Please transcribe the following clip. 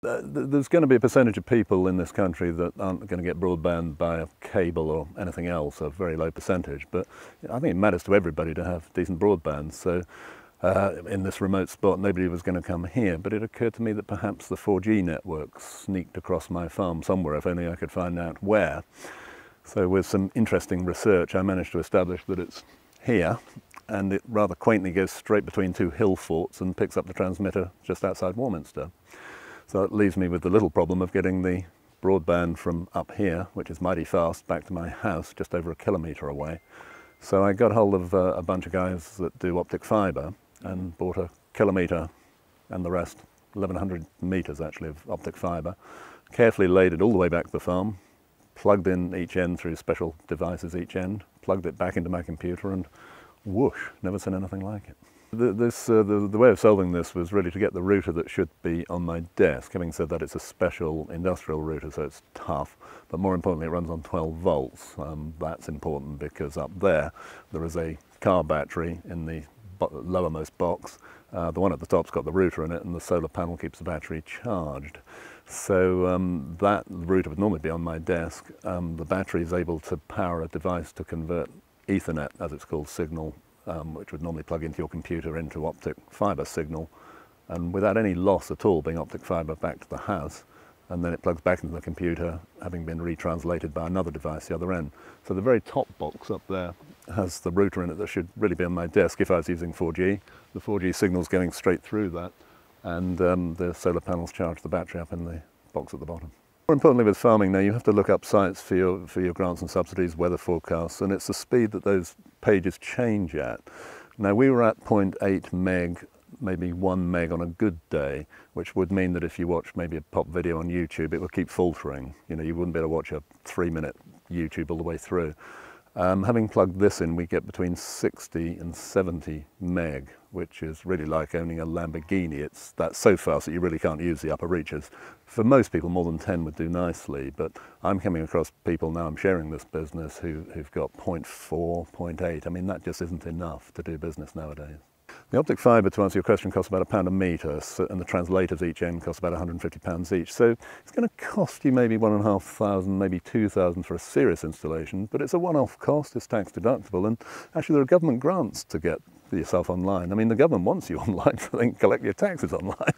There's going to be a percentage of people in this country that aren't going to get broadband by a cable or anything else, a very low percentage, but I think it matters to everybody to have decent broadband. So in this remote spot, nobody was going to come here, but it occurred to me that perhaps the 4G network sneaked across my farm somewhere, if only I could find out where. So with some interesting research, I managed to establish that it's here, and it rather quaintly goes straight between two hill forts and picks up the transmitter just outside Warminster. So it leaves me with the little problem of getting the broadband from up here, which is mighty fast, back to my house just over a kilometre away. So I got hold of a bunch of guys that do optic fibre and bought a kilometre and the rest, 1,100 metres actually, of optic fibre, carefully laid it all the way back to the farm, plugged in each end through special devices each end, plugged it back into my computer, and whoosh, never seen anything like it. The way of solving this was really to get the router that should be on my desk. Having said that, it's a special industrial router, so it's tough, but more importantly it runs on 12 volts. That's important because up there is a car battery in the lowermost box. The one at the top's got the router in it, and the solar panel keeps the battery charged. So that router would normally be on my desk. The battery is able to power a device to convert Ethernet, as it's called, signal, which would normally plug into your computer, into optic fibre signal, and without any loss at all, being optic fibre back to the house, and then it plugs back into the computer, having been retranslated by another device the other end. So the very top box up there has the router in it that should really be on my desk if I was using 4G. The 4G signal's going straight through that, and the solar panels charge the battery up in the box at the bottom. More importantly with farming now, you have to look up sites for your grants and subsidies, weather forecasts, and it's the speed that those pages change at. Now we were at 0.8 meg, maybe 1 meg on a good day, which would mean that if you watch maybe a pop video on YouTube, it would keep faltering. You know, you wouldn't be able to watch a 3-minute YouTube all the way through. Having plugged this in, we get between 60 and 70 meg, which is really like owning a Lamborghini. That's so fast that you really can't use the upper reaches. For most people, more than 10 would do nicely, but I'm coming across people now, I'm sharing this business, who've got 0.4, 0.8. I mean, that just isn't enough to do business nowadays. The optic fibre, to answer your question, costs about £1 a metre, and the translators each end cost about £150 each. So it's going to cost you maybe £1,500, maybe £2,000 for a serious installation, but it's a one-off cost, it's tax deductible, and actually there are government grants to get yourself online. I mean, the government wants you online so they can collect your taxes online.